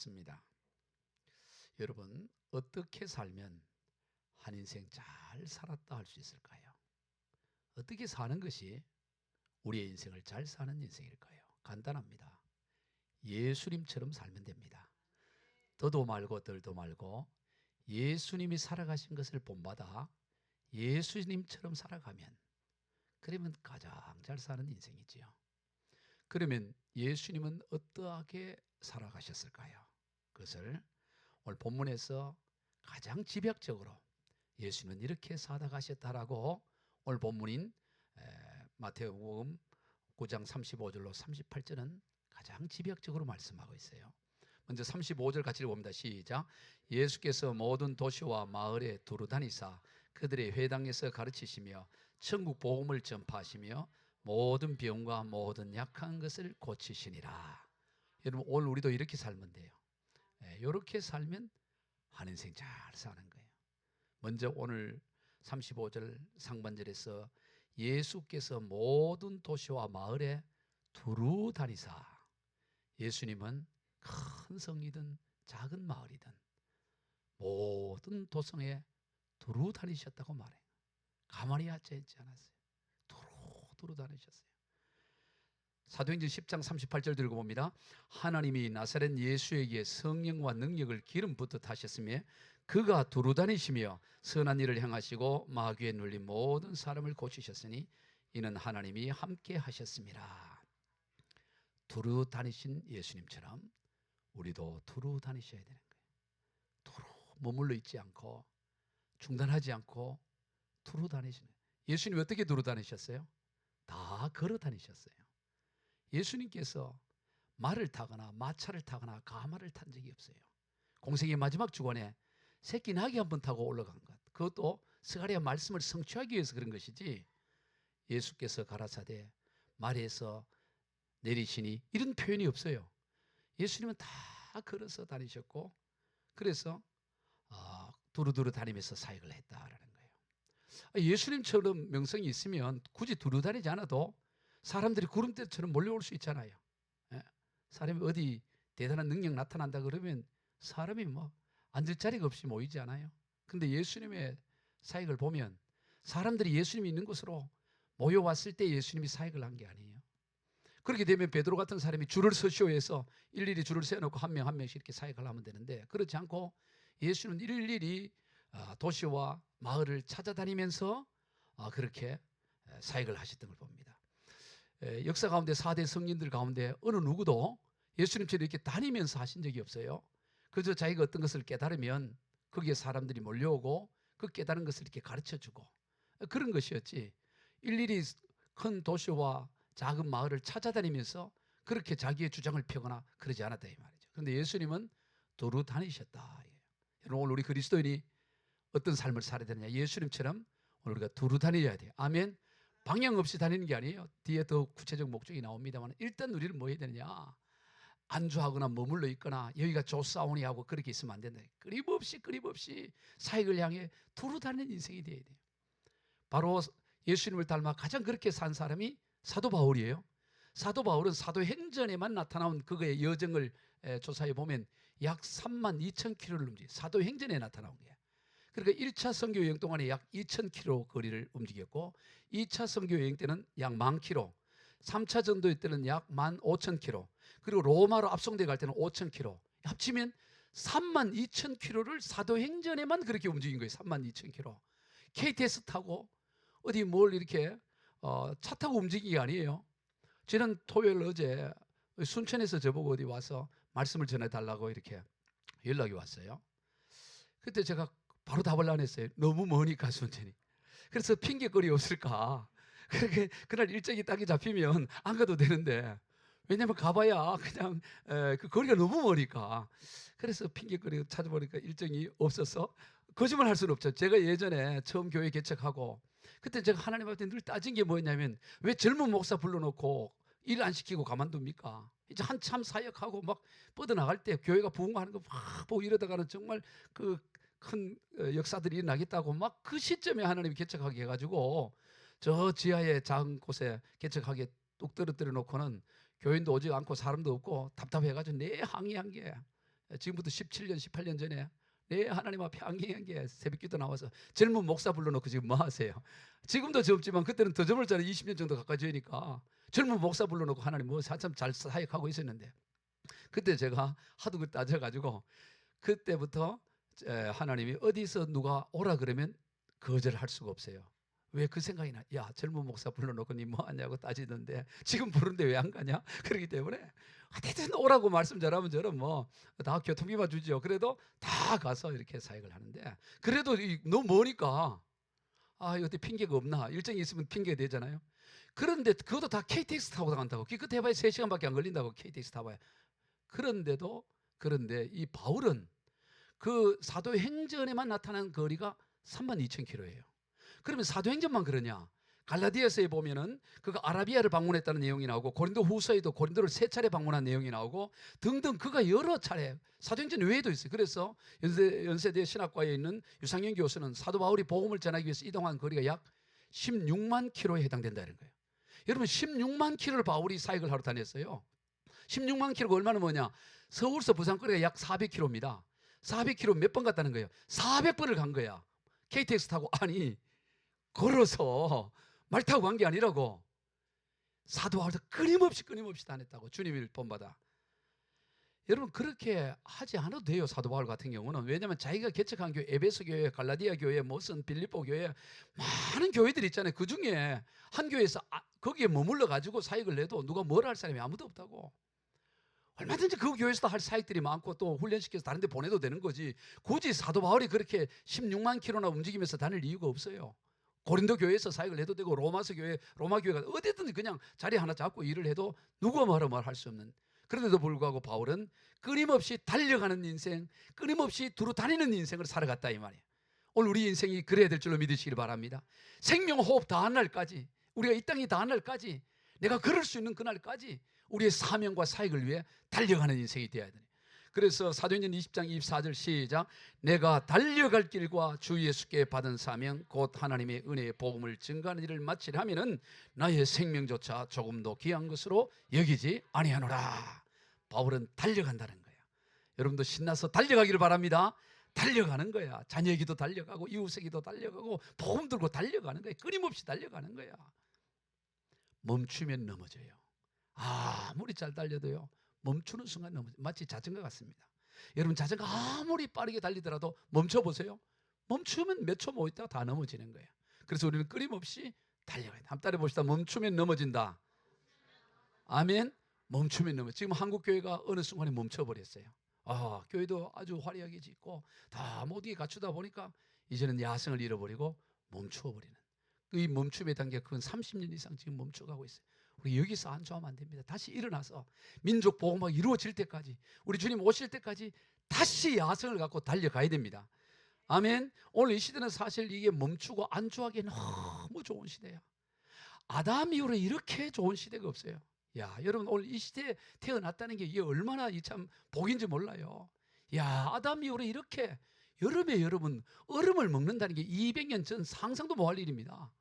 습니다. 여러분, 어떻게 살면 한 인생 잘 살았다 할 수 있을까요? 어떻게 사는 것이 우리의 인생을 잘 사는 인생일까요? 간단합니다. 예수님처럼 살면 됩니다. 더도 말고 덜도 말고 예수님이 살아가신 것을 본받아 예수님처럼 살아가면, 그러면 가장 잘 사는 인생이지요. 그러면 예수님은 어떠하게 살아가셨을까요? 그것을 오늘 본문에서 가장 집약적으로 예수님은 이렇게 살아가셨다라고 오늘 본문인 마태복음 9장 35절로 38절은 가장 집약적으로 말씀하고 있어요. 먼저 35절 같이 읽어봅니다. 시작. 예수께서 모든 도시와 마을에 두루 다니사 그들의 회당에서 가르치시며 천국 복음을 전파하시며 모든 병과 모든 약한 것을 고치시니라. 여러분, 오늘 우리도 이렇게 살면 돼요. 이렇게 살면 한 인생 잘 사는 거예요. 먼저 오늘 35절 상반절에서 예수께서 모든 도시와 마을에 두루 다니사, 예수님은 큰 성이든 작은 마을이든 모든 도성에 두루 다니셨다고 말해요. 가만히 앉아있지 않았어요. 두루 다니셨어요. 사도행전 10장 38절 들고 봅니다. 하나님이 나사렛 예수에게 성령과 능력을 기름 붓듯 하셨으며 그가 두루 다니시며 선한 일을 행하시고 마귀에 눌린 모든 사람을 고치셨으니 이는 하나님이 함께 하셨습니다. 두루 다니신 예수님처럼 우리도 두루 다니셔야 되는 거예요. 두루 머물러 있지 않고 중단하지 않고 두루 다니시는 거예요. 예수님이 어떻게 두루 다니셨어요? 다 걸어 다니셨어요. 예수님께서 말을 타거나 마차를 타거나 가마를 탄 적이 없어요. 공생의 마지막 주간에 새끼 나귀 한 번 타고 올라간 것, 그것도 스가랴 말씀을 성취하기 위해서 그런 것이지, 예수께서 가라사대 말에서 내리시니 이런 표현이 없어요. 예수님은 다 걸어서 다니셨고, 그래서 두루두루 다니면서 사역을 했다라는 거예요. 예수님처럼 명성이 있으면 굳이 두루 다니지 않아도 사람들이 구름대처럼 몰려올 수 있잖아요. 사람이 어디 대단한 능력 나타난다 그러면 사람이 뭐 앉을 자리가 없이 모이지 않아요. 근데 예수님의 사역을 보면 사람들이 예수님이 있는 곳으로 모여왔을 때 예수님이 사역을 한 게 아니에요. 그렇게 되면 베드로 같은 사람이 줄을 서시오 해서 일일이 줄을 세워놓고 한 명 한 명씩 이렇게 사역을 하면 되는데, 그렇지 않고 예수님은 일일이 도시와 마을을 찾아다니면서 그렇게 사역을 하셨던 걸 봅니다. 역사 가운데 4대 성인들 가운데 어느 누구도 예수님처럼 이렇게 다니면서 하신 적이 없어요. 그저 자기가 어떤 것을 깨달으면 거기에 사람들이 몰려오고 그 깨달은 것을 이렇게 가르쳐주고 그런 것이었지, 일일이 큰 도시와 작은 마을을 찾아다니면서 그렇게 자기의 주장을 펴거나 그러지 않았다 이 말이죠. 그런데 예수님은 두루 다니셨다. 여러분, 오늘 우리 그리스도인이 어떤 삶을 살아야 되느냐, 예수님처럼 오늘 우리가 두루 다녀야 돼요. 아멘. 방향 없이 다니는 게 아니에요. 뒤에 더 구체적 목적이 나옵니다만, 일단 우리는 뭐 해야 되느냐, 안주하거나 머물러 있거나 여기가 좋사오니 하고 그렇게 있으면 안 된다. 끊임없이 사역을 향해 두루 다니는 인생이 되어야 돼요. 바로 예수님을 닮아 가장 그렇게 산 사람이 사도 바울이에요. 사도 바울은 사도행전에만 나타나온 그의 여정을 조사해 보면 약 3만 2천 킬로를 움직여요. 사도행전에 나타나온 거예요. 그러니까 1차 선교 여행 동안에 약 2,000km 거리를 움직였고, 2차 선교 여행 때는 약 10,000km, 3차 전도회 때는 약 15,000km, 그리고 로마로 압송돼 갈 때는 5,000km, 합치면 32,000km를 사도행전에만 그렇게 움직인 거예요. 32,000km. KTX 타고 어디 뭘 이렇게 차 타고 움직이는 게 아니에요. 지난 토요일 어제 순천에서 저보고 어디 와서 말씀을 전해달라고 이렇게 연락이 왔어요. 그때 제가 바로 답을 안 했어요. 너무 머니까 순천이. 그래서 핑계거리 없을까. 그렇게 그날 일정이 딱이 잡히면 안 가도 되는데, 왜냐면 가봐야 그냥 그 거리가 너무 머니까. 그래서 핑계거리 찾아보니까 일정이 없어서 거짓말 할 수는 없죠. 제가 예전에 처음 교회 개척하고 그때 제가 하나님 앞에 늘 따진 게 뭐였냐면, 왜 젊은 목사 불러놓고 일 안 시키고 가만둡니까? 이제 한참 사역하고 막 뻗어나갈 때 교회가 부흥하는 거 막 보고 이러다가는 정말 그 큰 역사들이 일어나겠다고 막 그 시점에 하나님이 개척하게 해가지고 저 지하의 작은 곳에 개척하게 뚝 떨어뜨려 놓고는 교인도 오지 않고 사람도 없고 답답해가지고 내 항의한 게 지금부터 17년, 18년 전에 내 하나님 앞에 안경에 새벽기도 나와서 젊은 목사 불러놓고 지금 뭐 하세요? 지금도 젊지만 그때는 더 젊었잖아요. 20년 정도 가까이 되니까 젊은 목사 불러놓고 하나님 뭐 한참 잘 사역하고 있었는데, 그때 제가 하도 그 따져가지고 그때부터 하나님이 어디서 누가 오라 그러면 거절할 수가 없어요. 왜 그 생각이 나? 야, 젊은 목사 불러놓고 니 뭐 하냐고 따지던데 지금 부르는데 왜 안 가냐? 그렇기 때문에 어디든 오라고 말씀 잘하면 저는 뭐 다 교통비만 주죠. 그래도 다 가서 이렇게 사역을 하는데, 그래도 너무 머니까 어디 핑계가 없나? 일정이 있으면 핑계가 되잖아요. 그런데 그것도 다 KTX 타고 간다고. 기껏 해봐야 3시간밖에 안 걸린다고, KTX 타봐야. 그런데 이 바울은 그 사도행전에만 나타난 거리가 32,000km예요. 그러면 사도행전만 그러냐? 갈라디아서에 보면은 그가 아라비아를 방문했다는 내용이 나오고, 고린도 후서에도 고린도를 3차례 방문한 내용이 나오고 등등, 그가 여러 차례 사도행전 외에도 있어요. 그래서 연세대 신학과에 있는 유상현 교수는 사도 바울이 복음을 전하기 위해서 이동한 거리가 약 16만 킬로에 해당된다는 거예요. 여러분, 16만 킬로를 바울이 사역을 하러 다녔어요. 16만 킬로가 얼마나 뭐냐? 서울서 부산 거리가 약 400킬로입니다. 400킬로 몇 번 갔다는 거예요? 400번을 간 거야. KTX 타고. 아니, 걸어서 말 타고 간 게 아니라고. 사도 바울도 끊임없이 다녔다고, 주님을 본받아. 여러분, 그렇게 하지 않아도 돼요. 사도 바울 같은 경우는. 왜냐하면 자기가 개척한 교회, 에베소 교회, 갈라디아 교회, 무슨 빌립보 교회, 많은 교회들이 있잖아요. 그 중에 한 교회에서 거기에 머물러 가지고 사역을 해도 누가 뭐라 할 사람이 아무도 없다고. 얼마든지 그 교회에서도 할 사역들이 많고 또 훈련시켜서 다른 데 보내도 되는 거지, 굳이 사도 바울이 그렇게 16만 킬로나 움직이면서 다닐 이유가 없어요. 고린도 교회에서 사역을 해도 되고, 로마서 교회, 로마 교회가 어디든 그냥 자리 하나 잡고 일을 해도 누구와 말할 수 없는. 그런데도 불구하고 바울은 끊임없이 달려가는 인생, 끊임없이 두루 다니는 인생을 살아갔다 이 말이에요. 오늘 우리 인생이 그래야 될 줄로 믿으시길 바랍니다. 생명호흡 다한 날까지, 우리가 이 땅이 다한 날까지, 내가 걸을 수 있는 그날까지 우리의 사명과 사역을 위해 달려가는 인생이 되어야 되네. 그래서 사도행전 20장 24절 시작. 내가 달려갈 길과 주 예수께 받은 사명 곧 하나님의 은혜의 복음을 증거하는 일을 마치려 하면은 나의 생명조차 조금도 귀한 것으로 여기지 아니하노라. 바울은 달려간다는 거예요. 여러분도 신나서 달려가기를 바랍니다. 달려가는 거야. 자녀에게도 달려가고 이웃에게도 달려가고 복음 들고 달려가는 거야. 끊임없이 달려가는 거야. 멈추면 넘어져요. 아무리 잘 달려도요, 멈추는 순간 넘어져요. 마치 자전거 같습니다. 여러분, 자전거 아무리 빠르게 달리더라도 멈춰보세요. 멈추면 몇 초 못 있다가 다 넘어지는 거예요. 그래서 우리는 끊임없이 달려가야 돼. 한번 따라 봅시다. 멈추면 넘어진다. 아멘. 멈추면 넘어. 지금 한국 교회가 어느 순간에 멈춰버렸어요. 교회도 아주 화려하게 짓고 다 모두게 갖추다 보니까 이제는 야성을 잃어버리고 멈추어버리는, 이 멈춤의 단계가 그건 30년 이상 지금 멈춰가고 있어요. 우리 여기서 안주하면 안 됩니다. 다시 일어나서 민족 복음화가 이루어질 때까지, 우리 주님 오실 때까지 다시 야성을 갖고 달려가야 됩니다. 아멘. 오늘 이 시대는 사실 이게 멈추고 안주하기 너무 좋은 시대야. 아담 이후로 이렇게 좋은 시대가 없어요. 야, 여러분, 오늘 이 시대에 태어났다는 게 이게 얼마나 참 복인지 몰라요. 야, 아담 이후로 이렇게 여름에 여러분 얼음을 먹는다는 게 200년 전 상상도 못할 일입니다.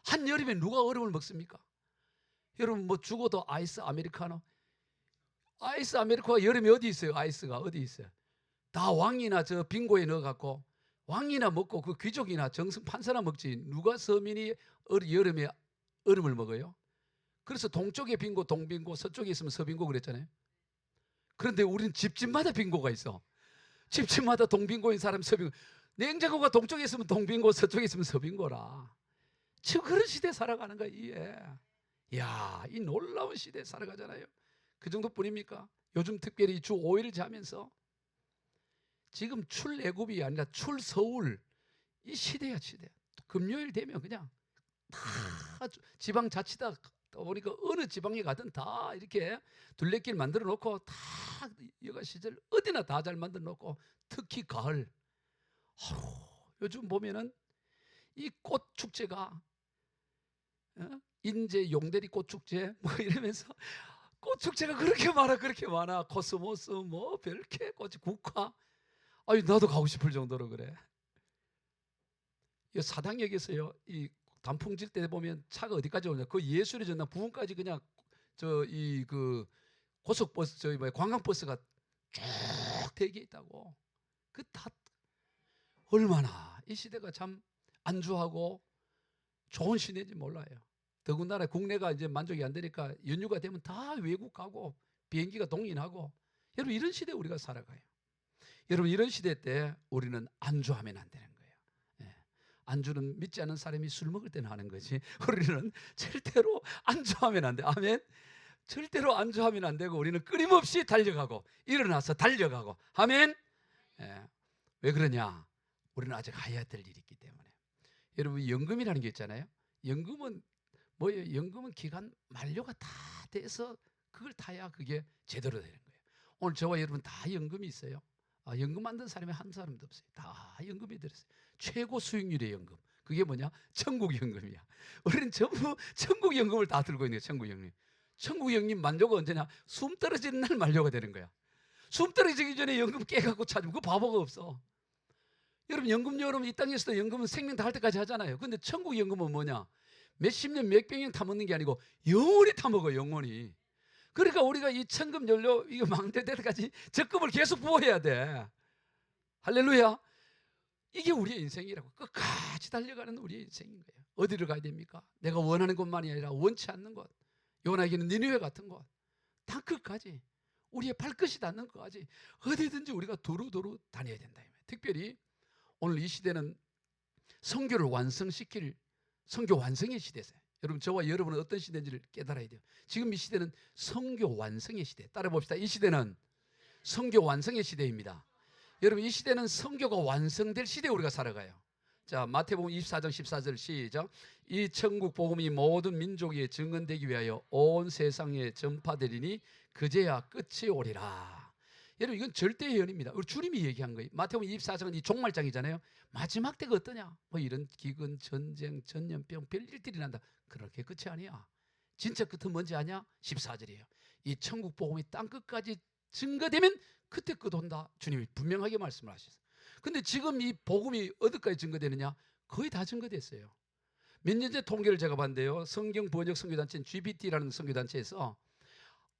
한 여름에 누가 얼음을 먹습니까? 여러분, 뭐 죽어도 아이스 아메리카노, 아이스 아메리카노가 여름에 어디 있어요? 아이스가 어디 있어요? 다 왕이나 저 빙고에 넣어갖고 왕이나 먹고 그 귀족이나 정승 판사나 먹지, 누가 서민이 여름에 얼음을 먹어요? 그래서 동쪽에 빙고 동빙고, 서쪽에 있으면 서빙고 그랬잖아요. 그런데 우리는 집집마다 빙고가 있어. 집집마다 동빙고인 사람, 서빙고. 냉장고가 동쪽에 있으면 동빙고, 서쪽에 있으면 서빙고라. 지금 그런 시대에 살아가는 거야. 이야, 이 놀라운 시대에 살아가잖아요. 그 정도뿐입니까? 요즘 특별히 주 5일 자면서 지금 출애굽이 아니라 출서울, 이 시대야, 시대. 금요일 되면 그냥 다 지방자치다 보니까 어느 지방에 가든 다 이렇게 둘레길 만들어 놓고, 다 여가 시절 어디나 다 잘 만들어 놓고, 특히 가을, 요즘 보면은 이 꽃 축제가 인제 용대리 꽃 축제 뭐 이러면서 꽃 축제가 그렇게 많아. 코스모스 뭐 별게 꽃이, 국화. 나도 가고 싶을 정도로 그래. 이 사당역에서요, 이 단풍질 때 보면 차가 어디까지 오냐, 그 예술의 전당 부근까지 그냥 그 고속버스, 관광버스가 쭉 대개 있다고. 그 다 얼마나 이 시대가 참 안주하고 좋은 시대인지 몰라요. 더군다나 국내가 이제 만족이 안 되니까 연휴가 되면 다 외국 가고 비행기가 동인하고. 여러분 이런 시대에 우리가 살아가요. 여러분 이런 시대 때 우리는 안주하면 안 되는 거예요. 예. 안주는 믿지 않는 사람이 술 먹을 때는 하는 거지 우리는 절대로 안주하면 안 돼. 아멘. 절대로 안주하면 안 되고 우리는 끊임없이 달려가고 일어나서 달려가고. 아멘. 예. 왜 그러냐? 우리는 아직 해야 될 일이 있기 때문에. 여러분 연금이라는 게 있잖아요. 연금은 뭐예요? 연금은 기간 만료가 다 돼서 그걸 타야 그게 제대로 되는 거예요. 오늘 저와 여러분 다 연금이 있어요. 연금 만든 사람이 한 사람도 없어요. 다 연금이 들었어요. 최고 수익률의 연금. 그게 뭐냐? 천국연금이야. 우리는 전부 천국연금을 다 들고 있는 거예요. 천국연금. 천국연금 만료가 언제냐? 숨 떨어지는 날 만료가 되는 거야. 숨 떨어지기 전에 연금 깨갖고 찾으면 그 바보가 없어. 여러분 연금요, 여러분 이 땅에서도 연금은 생명 다 할 때까지 하잖아요. 근데 천국 연금은 뭐냐? 몇십 년, 몇백 년 타먹는 게 아니고 영원히 타먹어, 영원히. 그러니까 우리가 이 천금 연료 이거 망될 때까지 적금을 계속 부어야 돼. 할렐루야. 이게 우리의 인생이라고. 끝까지 달려가는 우리의 인생인 거예요. 어디를 가야 됩니까? 내가 원하는 곳만이 아니라 원치 않는 곳. 요나에게는 니느웨 같은 곳. 다 끝까지 우리의 발끝이 닿는 것까지 어디든지 우리가 두루두루 다녀야 된다. 특별히 오늘 이 시대는 선교를 완성시킬 선교 완성의 시대세요. 여러분 저와 여러분은 어떤 시대인지를 깨달아야 돼요. 지금 이 시대는 선교 완성의 시대. 따라 봅시다. 이 시대는 선교 완성의 시대입니다. 여러분 이 시대는 선교가 완성될 시대에 우리가 살아가요. 자, 마태복음 24장 14절 시작. 이 천국 복음이 모든 민족에 증언되기 위하여 온 세상에 전파되리니 그제야 끝이 오리라. 여러분 이건 절대 예언입니다. 우리 주님이 얘기한 거예요. 마태복음 24장은 이 종말장이잖아요. 마지막 때가 어떠냐? 뭐 이런 기근, 전쟁, 전염병, 별일들이 난다. 그렇게 끝이 아니야. 진짜 끝은 뭔지 아냐? 14절이에요. 이 천국 복음이 땅 끝까지 증거되면 그때 끝 온다. 주님이 분명하게 말씀을 하셨어요. 근데 지금 이 복음이 어디까지 증거되느냐? 거의 다 증거됐어요. 몇 년 전에 통계를 제가 봤는데요. 성경 번역 선교단체인 GBT라는 선교단체에서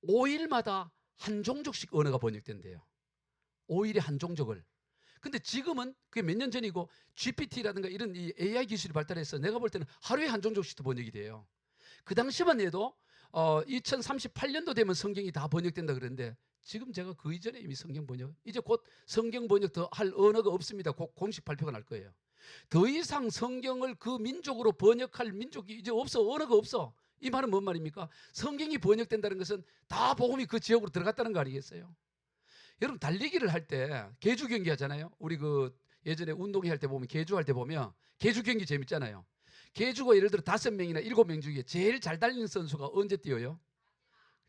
5일마다 한 종족씩 언어가 번역된대요. 5일에 한 종족을. 근데 지금은 그게 몇 년 전이고 GPT라든가 이런 이 AI 기술이 발달해서 내가 볼 때는 하루에 한 종족씩도 번역이 돼요. 그 당시만 해도 2038년도 되면 성경이 다 번역된다 그랬는데 지금 제가 그 이전에 이미 성경 번역, 이제 곧 성경 번역 더 할 언어가 없습니다. 곧 공식 발표가 날 거예요. 더 이상 성경을 그 민족으로 번역할 민족이 이제 없어. 언어가 없어. 이 말은 뭔 말입니까? 성경이 번역된다는 것은 다 복음이 그 지역으로 들어갔다는 거 아니겠어요? 여러분 달리기를 할 때 계주 경기 하잖아요. 우리 그 예전에 운동회 할 때 보면 계주 할 때 보면 계주 경기 재밌잖아요. 계주가 예를 들어 5명이나 7명 중에 제일 잘 달리는 선수가 언제 뛰어요?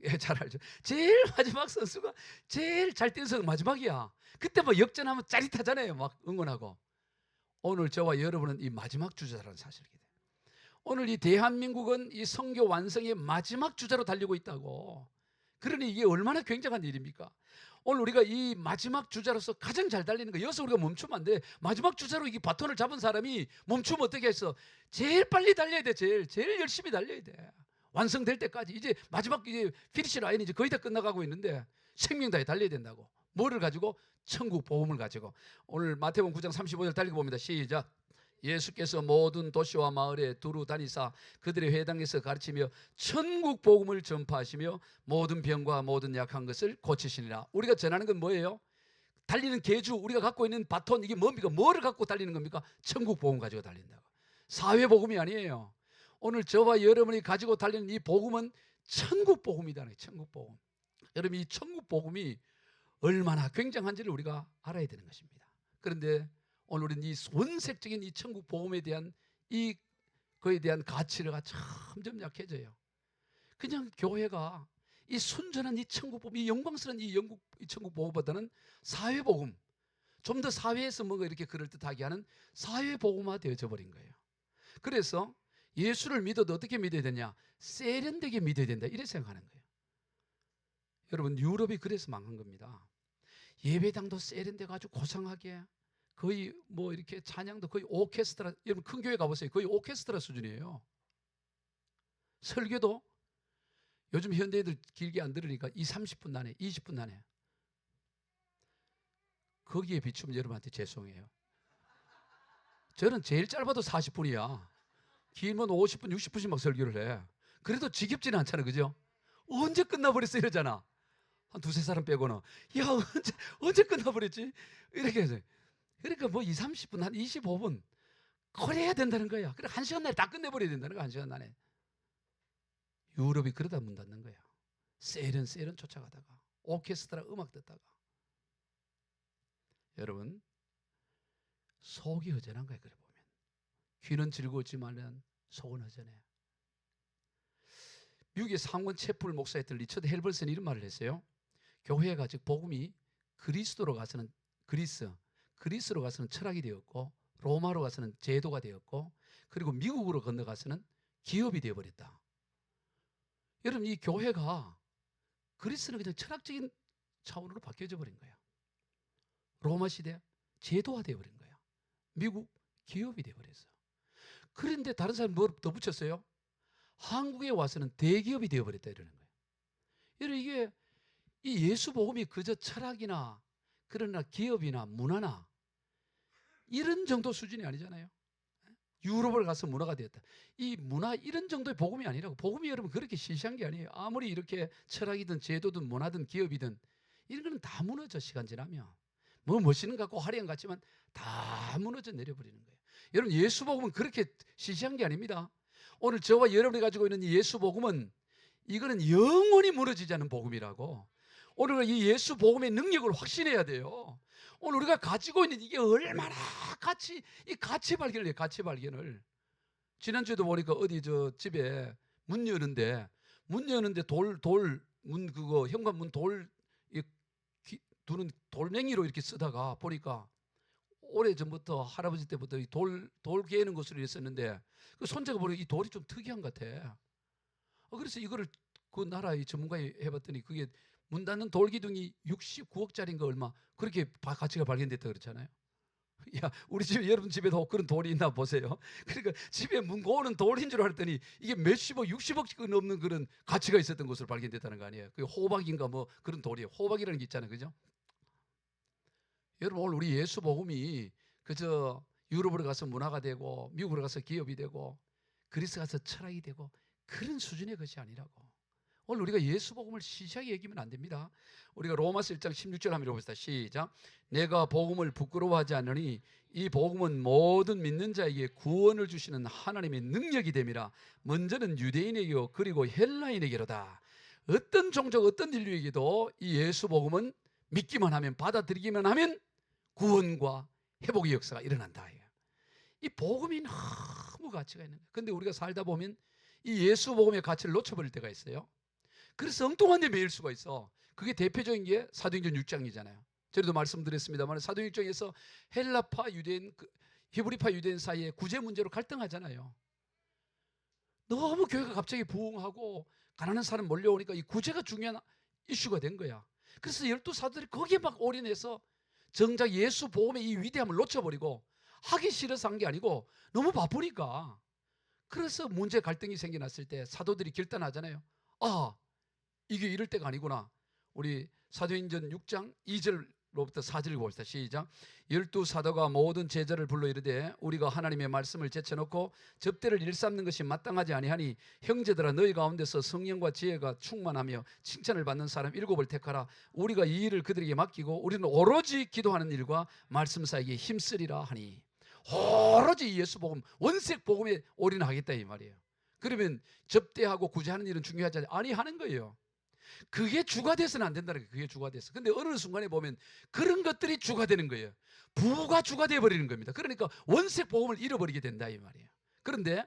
예, 잘 알죠. 제일 마지막 선수가 제일 잘 뛰는 선수가 마지막이야. 그때 막 역전하면 짜릿하잖아요. 막 응원하고. 오늘 저와 여러분은 이 마지막 주자라는 사실을 알게 돼요. 오늘 이 대한민국은 이 선교 완성의 마지막 주자로 달리고 있다고. 그러니 이게 얼마나 굉장한 일입니까? 오늘 우리가 이 마지막 주자로서 가장 잘 달리는 거, 여기서 우리가 멈추면 안 돼. 마지막 주자로 이 바톤을 잡은 사람이 멈추면 어떻게 했어? 제일 빨리 달려야 돼. 제일 열심히 달려야 돼. 완성될 때까지. 이제 마지막 이제 피니시 라인이 이제 거의 다 끝나가고 있는데 생명 다해 달려야 된다고. 뭐를 가지고? 천국 복음을 가지고. 오늘 마태복음 9장 35절 달리고 봅니다. 시작. 예수께서 모든 도시와 마을에 두루 다니사 그들의 회당에서 가르치며 천국 복음을 전파하시며 모든 병과 모든 약한 것을 고치시니라. 우리가 전하는 건 뭐예요? 달리는 계주, 우리가 갖고 있는 바톤, 이게 뭡니까? 뭐를 갖고 달리는 겁니까? 천국 복음 가지고 달린다고. 사회 복음이 아니에요. 오늘 저와 여러분이 가지고 달리는 이 복음은 천국 복음이다. 천국 복음. 여러분 이 천국 복음이 얼마나 굉장한지를 우리가 알아야 되는 것입니다. 그런데 오늘 우리는 이 원색적인 이 천국 복음에 대한 이 그에 대한 가치가 점점 약해져요. 그냥 교회가 이 순전한 이 천국 복음, 이 영광스러운 이 천국 복음보다는 사회 복음, 좀 더 사회에서 뭔가 이렇게 그럴듯하게 하는 사회 복음화 되어져 버린 거예요. 그래서 예수를 믿어도 어떻게 믿어야 되냐? 세련되게 믿어야 된다. 이렇게 생각하는 거예요. 여러분 유럽이 그래서 망한 겁니다. 예배당도 세련돼 가지고 고상하게 거의 뭐 이렇게 찬양도 거의 오케스트라, 여러분 큰 교회 가보세요. 거의 오케스트라 수준이에요. 설교도 요즘 현대인들 길게 안 들으니까 30분 안에 20분 안에 거기에 비추면 여러분한테 죄송해요. 저는 제일 짧아도 40분이야. 길면 50분, 60분씩 막 설교를 해. 그래도 지겹지는 않잖아, 그죠? 언제 끝나버렸어 이러잖아. 한 두세 사람 빼고는. 야, 언제 끝나버렸지? 이렇게 해서. 그러니까 뭐 20, 30분, 한 25분 그래야 된다는 거야. 그래, 1시간 안에 다 끝내버려야 된다는 거야. 1시간 안에. 유럽이 그러다 문 닫는 거야. 세련 쫓아가다가 오케스트라 음악 듣다가. 여러분, 속이 허전한 거야. 그래 보면 귀는 즐거웠지만 속은 허전해. 미국의 상원 채플 목사였던 리처드 헬벌슨이 이런 말을 했어요. 교회가 즉 복음이 그리스도로 가서는 그리스로 가서는 철학이 되었고, 로마로 가서는 제도가 되었고, 그리고 미국으로 건너가서는 기업이 되어버렸다. 여러분, 이 교회가 그리스는 그냥 철학적인 차원으로 바뀌어져 버린 거야. 로마 시대 제도화 되어버린 거야. 미국 기업이 되어버렸어. 그런데 다른 사람 뭐 더 붙였어요? 한국에 와서는 대기업이 되어버렸다 이러는 거예요. 여러분, 이게 이 예수 복음이 그저 철학이나 그러나 기업이나 문화나 이런 정도 수준이 아니잖아요. 유럽을 가서 문화가 되었다. 이 문화 이런 정도의 복음이 아니라고. 복음이 여러분 그렇게 시시한 게 아니에요. 아무리 이렇게 철학이든 제도든 문화든 기업이든 이런 거는 다 무너져. 시간 지나면 뭐 멋있는 것 같고 화려한 것 같지만 다 무너져 내려버리는 거예요. 여러분, 예수 복음은 그렇게 시시한 게 아닙니다. 오늘 저와 여러분이 가지고 있는 이 예수 복음은 이거는 영원히 무너지지 않는 복음이라고. 오늘 이 예수 복음의 능력을 확신해야 돼요. 오늘 우리가 가지고 있는 이게 얼마나 이 가치 발견을 해요. 가치 발견을. 지난주에도 보니까 어디 저 집에 문 여는데 문 그거 현관문 두는 돌멩이로 이렇게 쓰다가 보니까 오래전부터 할아버지 때부터 이 돌 개는 것으로 했었는데 그 손자가 보니까 이 돌이 좀 특이한 것 같아. 그래서 이거를 그 나라의 전문가에 해봤더니 그게 문 닫는 돌 기둥이 69억짜리인가 얼마 그렇게 가치가 발견됐다 그렇잖아요. 야, 우리 집에 여러분 집에도 그런 돌이 있나 보세요. 그러니까 집에 문 고는 돌인 줄 알았더니 이게 몇십억, 60억씩 넘는 그런 가치가 있었던 것으로 발견됐다는 거 아니에요. 그게 호박인가 뭐 그런 돌이에요. 호박이라는 게 있잖아요, 그죠? 여러분, 오늘 우리 예수 복음이 그저 유럽으로 가서 문화가 되고 미국으로 가서 기업이 되고 그리스 가서 철학이 되고 그런 수준의 것이 아니라고. 오늘 우리가 예수 복음을 시시하게 여기면 안 됩니다. 우리가 로마서 1장 16절 한번 읽어봅시다. 시작. 내가 복음을 부끄러워하지 않으니 이 복음은 모든 믿는 자에게 구원을 주시는 하나님의 능력이 됨이라. 먼저는 유대인에게요 그리고 헬라인에게로다. 어떤 종족 어떤 인류에게도 이 예수 복음은 믿기만 하면 받아들이기만 하면 구원과 회복의 역사가 일어난다. 이 복음이 너무 가치가 있는 거예요. 그런데 우리가 살다 보면 이 예수 복음의 가치를 놓쳐버릴 때가 있어요. 그래서 엉뚱한 데 매일 수가 있어. 그게 대표적인 게 사도행전 6장이잖아요. 저희도 말씀드렸습니다만 사도행 6장에서 헬라파 유대인, 히브리파 유대인 사이에 구제 문제로 갈등하잖아요. 너무 교회가 갑자기 부흥하고 가난한 사람 몰려오니까 이 구제가 중요한 이슈가 된 거야. 그래서 12사도들이 거기에 막 올인해서 정작 예수 복음의 이 위대함을 놓쳐버리고 하기 싫어서 한 게 아니고 너무 바쁘니까. 그래서 문제 갈등이 생겨났을 때 사도들이 결단하잖아요. 아, 이게 이럴 때가 아니구나. 우리 사도행전 6장 2절로부터 4절 봅시다. 시작. 12사도가 모든 제자를 불러 이르되 우리가 하나님의 말씀을 제쳐놓고 접대를 일삼는 것이 마땅하지 아니하니 형제들아 너희 가운데서 성령과 지혜가 충만하며 칭찬을 받는 사람 7을 택하라. 우리가 이 일을 그들에게 맡기고 우리는 오로지 기도하는 일과 말씀 사이에 힘쓰리라 하니. 오로지 예수 복음 원색 복음에 올인하겠다 이 말이에요. 그러면 접대하고 구제하는 일은 중요하지 아니 하는 거예요. 그게 주가 돼서는 안 된다는 거예요. 그게 주가 돼서. 근데 어느 순간에 보면 그런 것들이 주가 되는 거예요. 부가 주가 돼버리는 겁니다. 그러니까 원색 복음을 잃어버리게 된다 이 말이에요. 그런데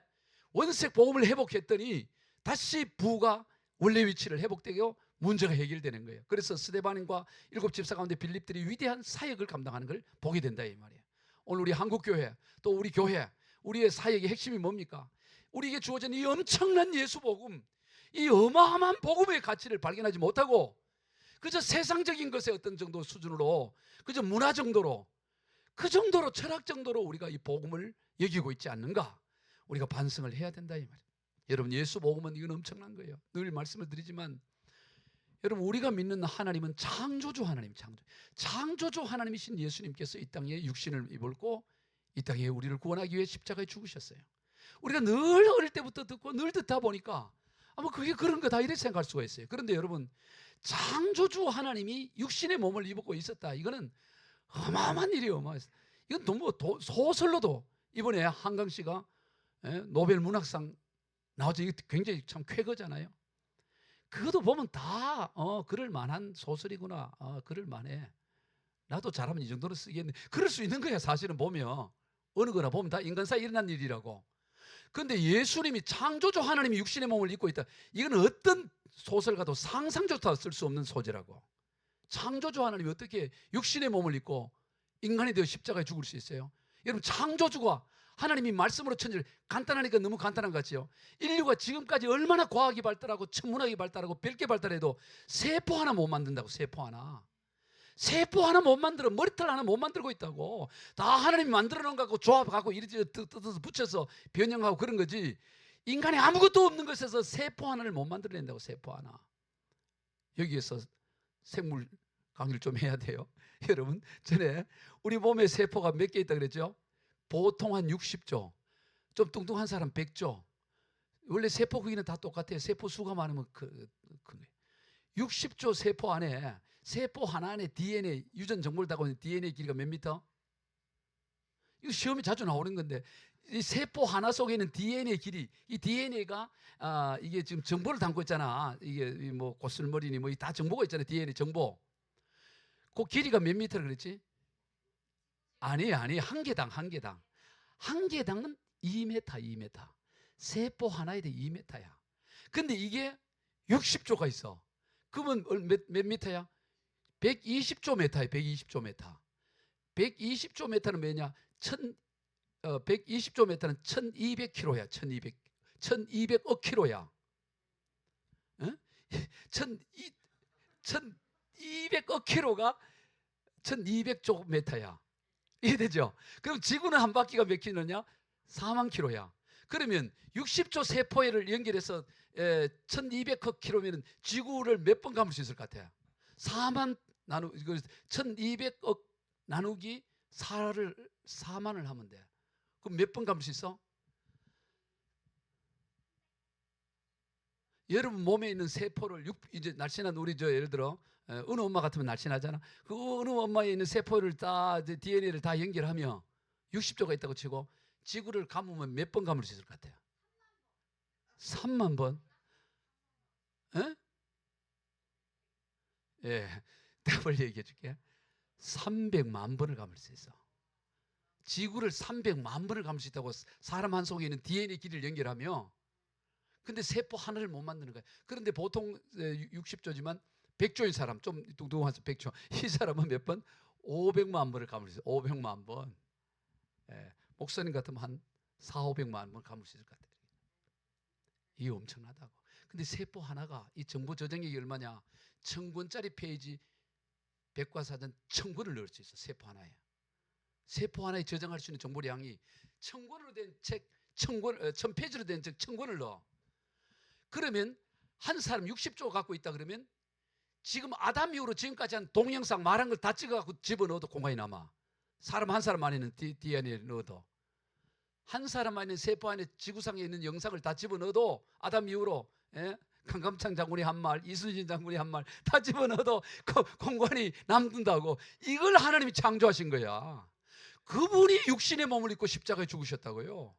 원색 복음을 회복했더니 다시 부가 원래 위치를 회복되고 문제가 해결되는 거예요. 그래서 스데반과 7 집사 가운데 빌립들이 위대한 사역을 감당하는 걸 보게 된다 이 말이에요. 오늘 우리 한국교회 또 우리 교회 우리의 사역의 핵심이 뭡니까? 우리에게 주어진 이 엄청난 예수 복음, 이 어마어마한 복음의 가치를 발견하지 못하고 그저 세상적인 것의 어떤 정도 수준으로 그저 문화 정도로 그 정도로 철학 정도로 우리가 이 복음을 여기고 있지 않는가? 우리가 반성을 해야 된다 이 말이에요. 여러분, 예수 복음은 이건 엄청난 거예요. 늘 말씀을 드리지만 여러분, 우리가 믿는 하나님은 창조주 하나님, 창조주 하나님이신 예수님께서 이 땅에 육신을 입었고 이 땅에 우리를 구원하기 위해 십자가에 죽으셨어요. 우리가 늘 어릴 때부터 듣고 늘 듣다 보니까 아마 그게 그런 거다 이렇게 생각할 수가 있어요. 그런데 여러분, 창조주 하나님이 육신의 몸을 입고 있었다. 이거는 어마어마한 일이에요. 이건 너무 소설로도 이번에 한강 씨가 노벨 문학상 나오죠. 이게 굉장히 참 쾌거잖아요. 그것도 보면 다 그럴 만한 소설이구나. 그럴 만해. 나도 잘하면 이 정도는 쓰겠네. 그럴 수 있는 거야. 사실은 보면 어느 거나 보면 다 인간사에 일어난 일이라고. 그런데 예수님이 창조주 하나님이 육신의 몸을 입고 있다. 이건 어떤 소설가도 상상조차 쓸 수 없는 소재라고. 창조주 하나님이 어떻게 육신의 몸을 입고 인간이 되어 십자가에 죽을 수 있어요? 여러분, 창조주가 하나님이 말씀으로 천지를, 간단하니까 너무 간단한 것 같지요? 인류가 지금까지 얼마나 과학이 발달하고 천문학이 발달하고 별게 발달해도 세포 하나 못 만든다고. 세포 하나 못 만들어. 머리털 하나 못 만들고 있다고. 다 하나님이 만들어 놓은 거 갖고 조합하고 이리저리 뜯어서 붙여서 변형하고 그런 거지. 인간이 아무것도 없는 것에서 세포 하나를 못 만들어낸다고. 세포 하나. 여기에서 생물 강의를 좀 해야 돼요. 여러분, 전에 우리 몸에 세포가 몇 개 있다 그랬죠? 보통 한 60조, 좀 뚱뚱한 사람 100조. 원래 세포 크기는 다 똑같아요. 세포 수가 많으면 큰 거예요. 60조 세포 안에, 세포 하나 안에 DNA, 유전 정보를 담고 있는 DNA 길이가 몇 미터? 이거 시험에 자주 나오는 건데, 이 세포 하나 속에 있는 DNA 길이, 이 DNA가 이게 지금 정보를 담고 있잖아. 이게 뭐 고슬머리니 뭐 다 정보가 있잖아요. DNA 정보. 그 길이가 몇 미터라 그랬지? 아니, 한 개당. 한 개당은 2m. 세포 하나에 대해 2m야. 근데 이게 60조가 있어. 그러면 몇 미터야? 120조 미터야. 120조 미터는 뭐냐? 120조 미터는 1200km야. 1200억 킬로야. 1200억 킬로가 1200조 미터야. 이해되죠? 그럼 지구는 한 바퀴가 몇 킬로냐? 4만 킬로야. 그러면 60조 세포를 연결해서 1200억 킬로면 지구를 몇 번 감을 수 있을 것 같아요? 1200억 나누기 4만을 하면 돼. 그럼 몇 번 감을 수 있어? 여러분 몸에 있는 세포를 이제 날씬한 우리 예를 들어 어느 엄마 같으면 날씬하잖아. 그 어느 엄마에 있는 세포를 다 DNA를 다 연결하며 60조가 있다고 치고 지구를 감으면 몇 번 감을 수 있을 것 같아요? 3만 번? 에? 예, 답을 얘기해 줄게. 300만 번을 감을 수 있어. 지구를 300만 번을 감을 수 있다고. 사람 한 속에 있는 DNA 길이를 연결하며. 근데 세포 하나를 못 만드는 거야. 그런데 보통 60조지만 100조인 사람, 좀 뚱뚱한 100조. 이 사람은 몇 번? 500만 번을 감을 수 있어요. 500만 번. 예, 목사님 같으면 한 400~500만 번 감을 수 있을 것 같아요. 이게 엄청나다고. 근데 세포 하나가 이 정보 저장력이 얼마냐? 1000권짜리 페이지 백과사전 1000권을 넣을 수 있어. 세포 하나에. 세포 하나에 저장할 수 있는 정보량이 1000권으로 된 책 1000페이지로 된 책 1000권을 넣어. 그러면 한 사람 60조 갖고 있다 그러면 지금 아담 이후로 지금까지 한 동영상 말한 걸 다 찍어갖고 집어넣어도 공간이 남아. 사람 한 사람 안에는 DNA를 넣어도. 한 사람 안에 세포 안에 지구상에 있는 영상을 다 집어넣어도 아담 이후로 강감창 장군이 한 말, 이순신 장군이 한 말 다 집어넣어도 공간이 남는다고. 이걸 하나님이 창조하신 거야. 그분이 육신의 몸을 입고 십자가에 죽으셨다고요.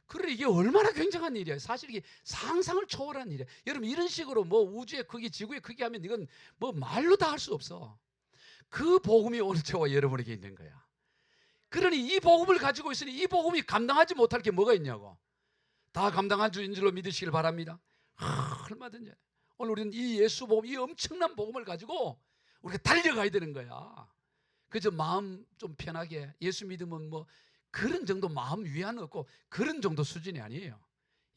그래, 이게 얼마나 굉장한 일이야. 사실 이게 상상을 초월한 일이야. 여러분, 이런 식으로 뭐 우주의 크기, 지구의 크기 하면 이건 뭐 말로 다 할 수 없어. 그 복음이 오늘 저와 여러분에게 있는 거야. 그러니 이 복음을 가지고 있으니 이 복음이 감당하지 못할 게 뭐가 있냐고. 다 감당한 주인 줄로 믿으시길 바랍니다. 얼마든지. 오늘 우리는 이 예수 복음, 이 엄청난 복음을 가지고 우리가 달려가야 되는 거야. 그저 마음 좀 편하게 예수 믿으면 뭐 그런 정도 마음 위안 없고 그런 정도 수준이 아니에요.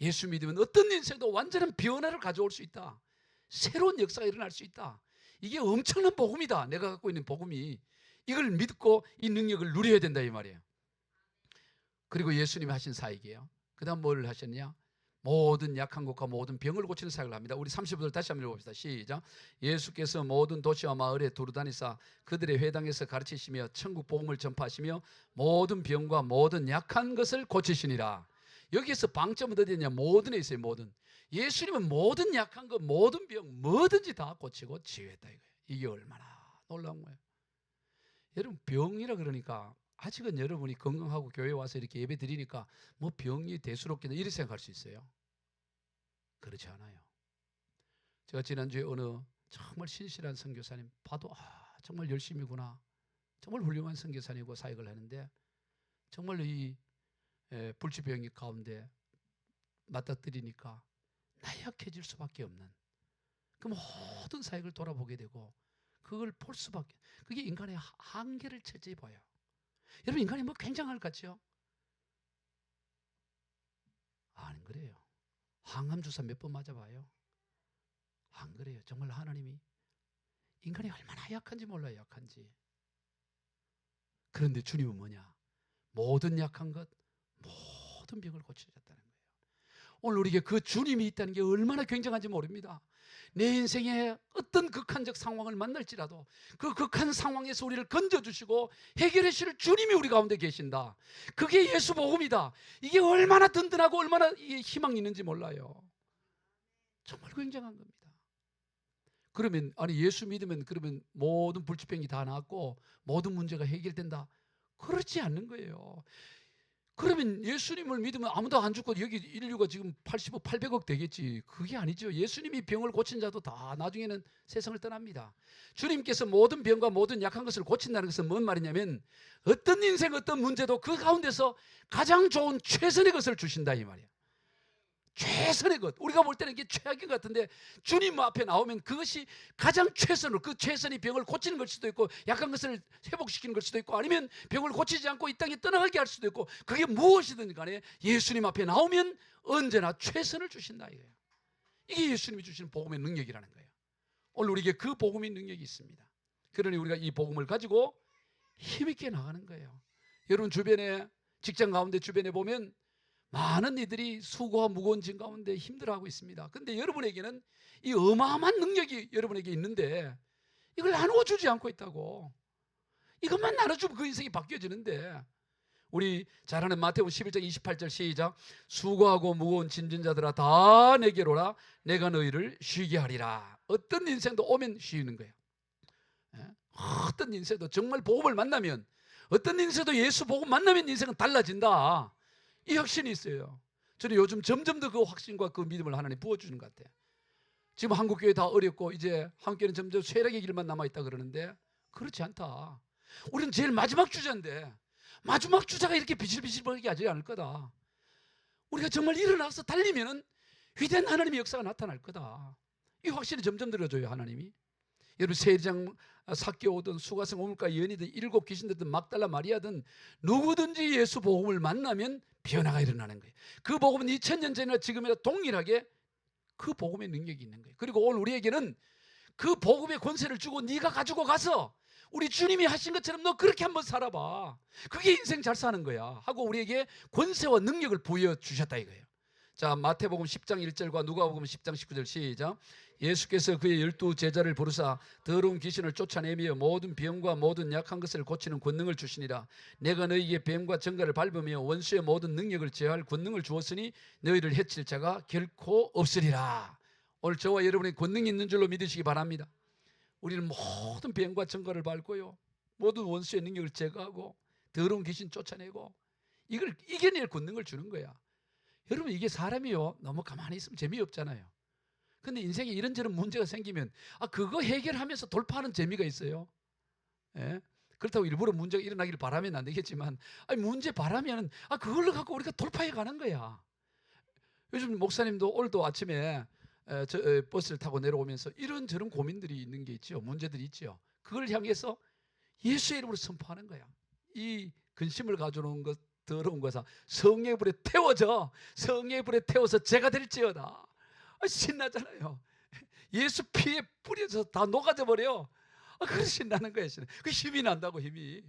예수 믿으면 어떤 인생도 완전한 변화를 가져올 수 있다. 새로운 역사가 일어날 수 있다. 이게 엄청난 복음이다. 내가 갖고 있는 복음이. 이걸 믿고 이 능력을 누려야 된다 이 말이에요. 그리고 예수님이 하신 사역이에요. 그 다음 뭘 하셨냐? 모든 약한 것과 모든 병을 고치는 사역을 합니다. 우리 30절 다시 한번 읽어봅시다. 시작. 예수께서 모든 도시와 마을에 두루다니사 그들의 회당에서 가르치시며 천국 복음을 전파하시며 모든 병과 모든 약한 것을 고치시니라. 여기에서 방점은 어디냐? 모든에 있어요. 모든. 예수님은 모든 약한 것, 모든 병, 뭐든지 다 고치고 치유했다 이거예요. 이게 얼마나 놀라운 거예요. 여러분, 병이라 그러니까 아직은 여러분이 건강하고 교회 와서 이렇게 예배 드리니까 뭐 병이 대수롭겠나 이렇게 생각할 수 있어요. 그렇지 않아요. 제가 지난주에 어느 정말 신실한 선교사님 봐도 정말 열심히구나, 정말 훌륭한 선교사님이고 사역을 하는데 정말 이 불치병이 가운데 맞닥뜨리니까 나약해질 수밖에 없는, 그 모든 사역을 돌아보게 되고 그걸 볼 수밖에, 그게 인간의 한계를 철저히 봐요. 여러분, 인간이 뭐 굉장할 것 같죠? 안 그래요. 항암 주사 몇 번 맞아봐요. 안 그래요. 정말 하나님이 인간이 얼마나 약한지 몰라요. 약한지. 그런데 주님은 뭐냐? 모든 약한 것, 모든 병을 고치셨다는 거예요. 오늘 우리에게 그 주님이 있다는 게 얼마나 굉장한지 모릅니다. 내 인생에 어떤 극한적 상황을 만날지라도 그 극한 상황에서 우리를 건져주시고 해결해 주실 주님이 우리 가운데 계신다. 그게 예수 복음이다. 이게 얼마나 든든하고 얼마나 희망이 있는지 몰라요. 정말 굉장한 겁니다. 그러면 아니 예수 믿으면 그러면 모든 불치병이 다 나았고 모든 문제가 해결된다? 그렇지 않는 거예요. 그러면 예수님을 믿으면 아무도 안 죽고 여기 인류가 지금 80억, 800억 되겠지. 그게 아니죠. 예수님이 병을 고친 자도 다 나중에는 세상을 떠납니다. 주님께서 모든 병과 모든 약한 것을 고친다는 것은 뭔 말이냐면 어떤 인생, 어떤 문제도 그 가운데서 가장 좋은 최선의 것을 주신다 이 말이에요. 최선의 것. 우리가 볼 때는 이게 최악인 것 같은데 주님 앞에 나오면 그것이 가장 최선으로, 그 최선이 병을 고치는 걸 수도 있고 약한 것을 회복시키는 걸 수도 있고 아니면 병을 고치지 않고 이 땅에 떠나가게 할 수도 있고 그게 무엇이든 간에 예수님 앞에 나오면 언제나 최선을 주신다 이거예요. 이게 예수님이 주시는 복음의 능력이라는 거예요. 오늘 우리에게 그 복음의 능력이 있습니다. 그러니 우리가 이 복음을 가지고 힘있게 나가는 거예요. 여러분 주변에, 직장 가운데 주변에 보면 많은 이들이 수고와 무거운 짐 가운데 힘들어하고 있습니다. 그런데 여러분에게는 이 어마어마한 능력이 여러분에게 있는데 이걸 나누어주지 않고 있다고. 이것만 나눠주면 그 인생이 바뀌어지는데, 우리 잘 아는 마태복음 11장 28절 시작. 수고하고 무거운 짐진 자들아 다 내게로 오라 내가 너희를 쉬게 하리라. 어떤 인생도 오면 쉬는 거예요. 어떤 인생도 정말 복음을 만나면, 어떤 인생도 예수 복음 만나면 인생은 달라진다. 이 확신이 있어요. 저는 요즘 점점 더 그 확신과 그 믿음을 하나님 부어주는 것 같아요. 지금 한국교회 다 어렵고 이제 한국교회는 점점 쇠락의 길만 남아있다 그러는데 그렇지 않다. 우리는 제일 마지막 주자인데 마지막 주자가 이렇게 비실비실거리게 하지 않을 거다. 우리가 정말 일어나서 달리면 위대한 하나님의 역사가 나타날 거다. 이 확신이 점점 들어줘요. 하나님이. 여러분 세리장 삭개오든 수가성 오물가 연이든 일곱 귀신들든 막달라 마리아든 누구든지 예수 복음을 만나면 변화가 일어나는 거예요. 그 복음은 2000년 전이나 지금이나 동일하게 그 복음의 능력이 있는 거예요. 그리고 오늘 우리에게는 그 복음의 권세를 주고 네가 가지고 가서 우리 주님이 하신 것처럼 너 그렇게 한번 살아봐. 그게 인생 잘 사는 거야 하고 우리에게 권세와 능력을 부여주셨다 이거예요. 자, 마태복음 10장 1절과 누가복음 10장 19절 시작. 예수께서 그의 12 제자를 부르사 더러운 귀신을 쫓아내며 모든 병과 모든 약한 것을 고치는 권능을 주시니라. 내가 너희에게 뱀과 정갈을 밟으며 원수의 모든 능력을 제어할 권능을 주었으니 너희를 해칠 자가 결코 없으리라. 오늘 저와 여러분의 권능이 있는 줄로 믿으시기 바랍니다. 우리는 모든 뱀과 정갈을 밟고요, 모든 원수의 능력을 제거하고 더러운 귀신 쫓아내고 이걸 이겨낼 권능을 주는 거야. 여러분 이게 사람이요 너무 가만히 있으면 재미없잖아요. 근데 인생에 이런저런 문제가 생기면 그거 해결하면서 돌파하는 재미가 있어요. 예? 그렇다고 일부러 문제가 일어나기를 바라면 안 되겠지만 문제 바라면 그걸로 갖고 우리가 돌파해 가는 거야. 요즘 목사님도 오늘도 아침에 버스를 타고 내려오면서 이런저런 고민들이 있는 게 있죠. 문제들이 있죠. 그걸 향해서 예수의 이름으로 선포하는 거야. 이 근심을 가져오는 것, 더러운 것아 성령의 불에 태워져, 성령의 불에 태워서 제가 될지어다. 신나잖아요. 예수 피에 뿌려서 다 녹아져 버려. 그래서 신나는 거예요. 그 힘이 난다고. 힘이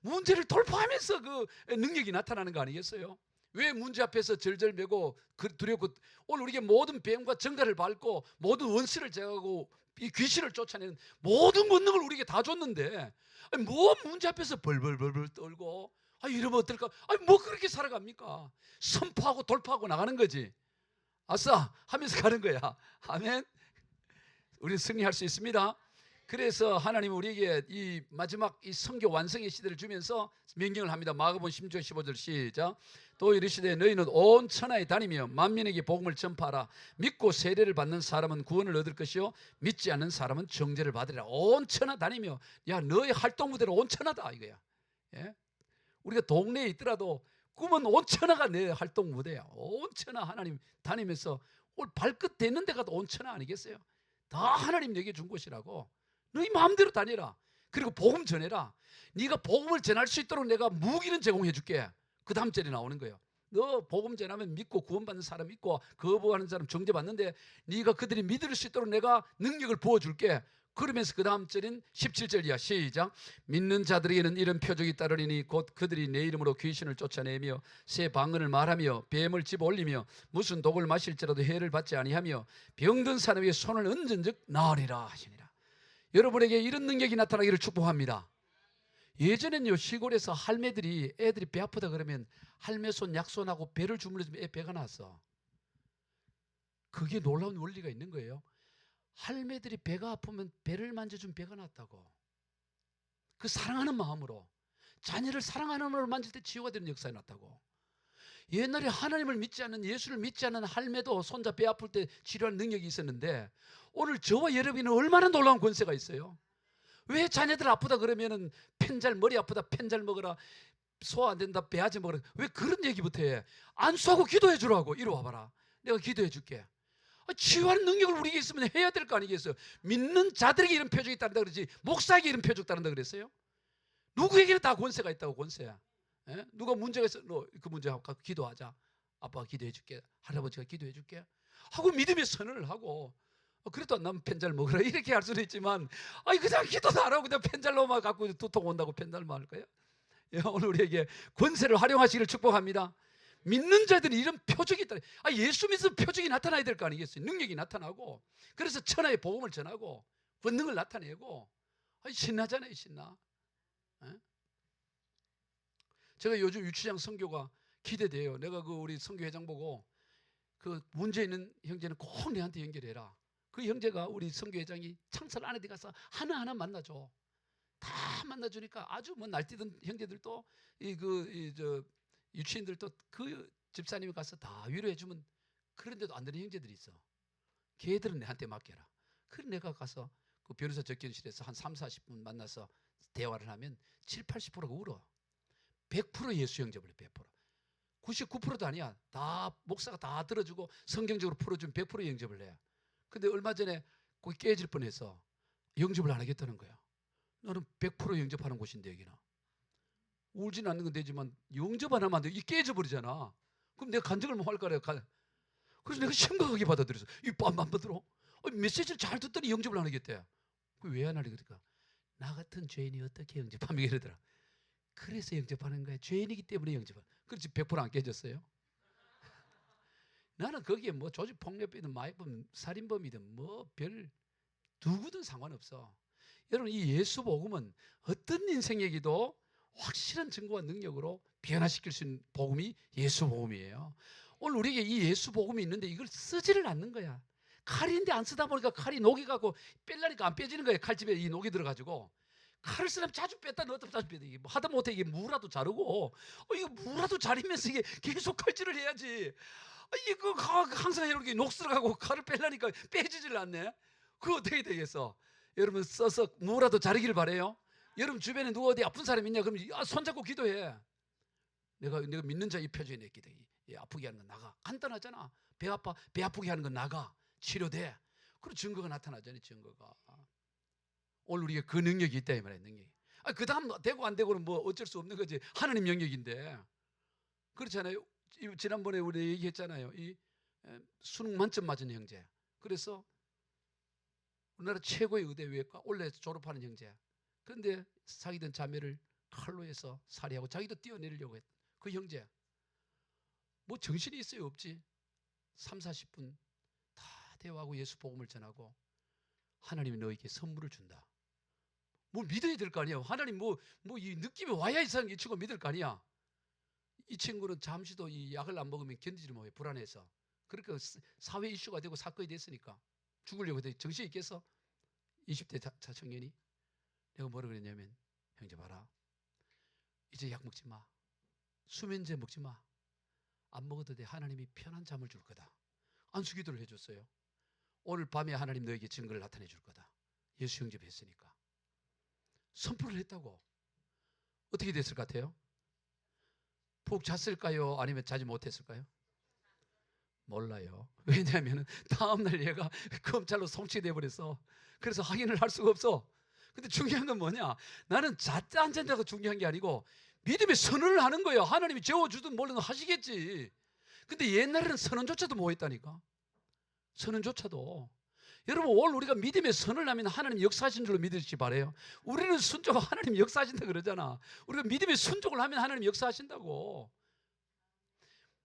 문제를 돌파하면서 그 능력이 나타나는 거 아니겠어요? 왜 문제 앞에서 절절매고 두렵고 오늘 우리에게 모든 뱀과 정갈을 밟고 모든 원수를 제거하고 이 귀신을 쫓아내는 모든 권능을 우리에게 다 줬는데 아니, 뭐 문제 앞에서 벌벌벌벌 떨고 이러면 어떨까? 뭐 그렇게 살아갑니까? 선포하고 돌파하고 나가는 거지. 아싸 하면서 가는 거야. 아멘. 우리 승리할 수 있습니다. 그래서 하나님은 우리에게 이 마지막 이 선교 완성의 시대를 주면서 명령을 합니다. 마가복음 16장 15절 시작. 또 이르시되 너희는 온 천하에 다니며 만민에게 복음을 전파하라. 믿고 세례를 받는 사람은 구원을 얻을 것이요 믿지 않는 사람은 정죄를 받으리라. 온 천하 다니며 야 너의 활동 무대로 온 천하다 이거야. 예? 우리가 동네에 있더라도 꿈은 온 천하가 내 활동 무대야. 온 천하 하나님 다니면서 오늘 발끝 대는 데가 온 천하 아니겠어요? 다 하나님 내게 준 곳이라고. 너희 마음대로 다니라. 그리고 복음 전해라. 네가 복음을 전할 수 있도록 내가 무기는 제공해 줄게. 그 다음 절에 나오는 거예요. 너 복음 전하면 믿고 구원받는 사람 있고 거부하는 사람 정죄받는데 네가 그들이 믿을 수 있도록 내가 능력을 부어줄게. 그러면서 그 다음 절인 17절 이하 시작. 믿는 자들에게는 이런 표적이 따르리니 곧 그들이 내 이름으로 귀신을 쫓아내며 새 방언을 말하며 뱀을 집어올리며 무슨 독을 마실지라도 해를 받지 아니하며 병든 사람에게 손을 얹은 즉 나으리라 하시니라. 여러분에게 이런 능력이 나타나기를 축복합니다. 예전엔요 시골에서 할매들이 애들이 배 아프다 그러면 할매 손 약손하고 배를 주물러주면 애 배가 났어. 그게 놀라운 원리가 있는 거예요. 할매들이 배가 아프면 배를 만져주면 배가 낫다고. 그 사랑하는 마음으로 자녀를 사랑하는 마음으로 만질 때 치유가 되는 역사가 났다고. 옛날에 하나님을 믿지 않는 예수를 믿지 않는 할매도 손자 배 아플 때 치료할 능력이 있었는데 오늘 저와 여러분은 얼마나 놀라운 권세가 있어요. 왜 자녀들 아프다 그러면은 펜잘 머리 아프다 펜잘 먹어라 소화 안 된다 배아지 먹어라 왜 그런 얘기부터 해. 안수하고 기도해 주라고. 이리 와봐라 내가 기도해 줄게. 치유하는 능력을 우리에게 있으면 해야 될 거 아니겠어요. 믿는 자들에게 이런 표적이 따른다 그러지 목사에게 이런 표적 따른다 그랬어요. 누구에게는 다 권세가 있다고. 권세야. 예? 누가 문제가 있어 너 그 문제 갖고 기도하자. 아빠가 기도해 줄게 할아버지가 기도해 줄게 하고 믿음의 선언을 하고 그래도 안 나면 펜잘 먹으라 이렇게 할 수는 있지만 그냥 기도도 안 하고 그냥 펜잘로만 갖고 두통 온다고 펜잘만 할 거예요. 예, 오늘 우리에게 권세를 활용하시기를 축복합니다. 믿는 자들이 이런 표적이 있다. 예수 믿으면 표적이 나타나야 될 거 아니겠어요. 능력이 나타나고 그래서 천하의 복음을 전하고 권능을 나타내고 신나잖아요. 신나. 예? 제가 요즘 유치장 선교가 기대돼요. 내가 그 우리 선교회장 보고 그 문제 있는 형제는 꼭 내한테 연결해라. 그 형제가 우리 선교회장이 창설 안에 가서 하나하나 만나줘. 다 만나주니까 아주 뭐 날뛰던 형제들도 유치인들도 그 집사님이 가서 다 위로해주면 그런데도 안 되는 형제들이 있어. 걔들은 내한테 맡겨라. 그래 내가 가서 그 변호사 접견실에서 한 3, 40분 만나서 대화를 하면 7, 80%가 울어. 100% 예수 영접을 해. 100%. 99%도 아니야. 다 목사가 다 들어주고 성경적으로 풀어주면 100% 영접을 해. 근데 얼마 전에 거기 깨질 뻔해서 영접을 안 하겠다는 거야. 나는 100% 영접하는 곳인데 여기는. 울지는 않는 건 되지만 영접 안 하면 안 돼. 이 깨져버리잖아. 그럼 내가 간증을 뭐 할 거래. 그래서 내가 심각하게 받아들였어. 이 안 받들어. 메시지를 잘 듣더니 영접을 안 하겠대. 왜 안 하려 그러니까 나 같은 죄인이 어떻게 영접하면 이러더라. 그래서 영접하는 거야. 죄인이기 때문에 영접하는. 그렇지 100%안 깨졌어요. 나는 거기에 뭐 조직폭력이든 마약범, 살인범이든 뭐 별 누구든 상관없어. 여러분 이 예수 복음은 어떤 인생에게도 확실한 증거와 능력으로 변화시킬 수 있는 복음이 예수 복음이에요. 오늘 우리에게 이 예수 복음이 있는데 이걸 쓰지를 않는 거야. 칼인데 안 쓰다 보니까 칼이 녹이가고 뺄라니까 안 빼지는 거예요. 칼집에 이 녹이 들어가지고. 칼을 쓰려면 자주 뺐다 넣었다 자주 뺐다. 이게 뭐 하다 못해 이게 무라도 자르고 이거 무라도 자르면서 이게 계속 칼질을 해야지. 이거 항상 이렇게 녹 들어가고 칼을 빼려니까 빼지질 않네. 그거 어떻게 되겠어? 여러분 써서 무라도 자르기를 바래요. 여러분 주변에 누가 어디 아픈 사람 있냐? 그럼 손잡고 기도해. 내가 믿는 자 이 표정이 내 기도. 아프게 하는 건 나가. 간단하잖아. 배 아파 배 아프게 하는 건 나가. 치료돼. 그런 증거가 나타나잖아요. 증거가. 오늘 우리가 그 능력이 있다 이 말이에요. 능력이. 그 다음 되고 안 되고는 뭐 어쩔 수 없는 거지. 하나님 영역인데. 그렇잖아요. 지난번에 우리 얘기했잖아요. 이 수능 만점 맞은 형제. 그래서 우리나라 최고의 의대외과 올해 졸업하는 형제. 그런데 사귀던 자매를 칼로 해서 살해하고 자기도 뛰어내리려고 했던 그 형제. 뭐 정신이 있어요 없지? 3, 40분 다 대화하고 예수 복음을 전하고 하나님이 너에게 선물을 준다. 뭘 믿어야 될 거 아니야. 하나님 이 느낌이 와야 이 사람 이 친구가 믿을 거 아니야. 이 친구는 잠시도 이 약을 안 먹으면 견디지 못해. 불안해서. 그러니까 사회 이슈가 되고 사건이 됐으니까 죽으려고 했더니 정신이 있겠어? 20대 자청년이. 내가 뭐라 그랬냐면, 형제 봐라, 이제 약 먹지 마, 수면제 먹지 마, 안 먹어도 돼. 하나님이 편한 잠을 줄 거다. 안수기도를 해줬어요. 오늘 밤에 하나님 너에게 증거를 나타내 줄 거다. 예수 영접했으니까. 선포를 했다고. 어떻게 됐을 것 같아요? 푹 잤을까요? 아니면 자지 못했을까요? 몰라요. 왜냐하면 다음날 얘가 검찰로 송치돼 버려서. 그래서 확인을 할 수가 없어. 근데 중요한 건 뭐냐? 나는 잤다 안 잤다가 중요한 게 아니고 믿음의 선언을 하는 거예요. 하나님이 재워주든 뭐든 하시겠지. 근데 옛날에는 선언조차도 못 했다니까. 선언조차도. 여러분, 오늘 우리가 믿음의 선언을 하면 하나님 역사하신 줄로 믿으시기 바라요. 우리는 순종하면 하나님 역사하신다 그러잖아. 우리가 믿음의 순종을 하면 하나님 역사하신다고.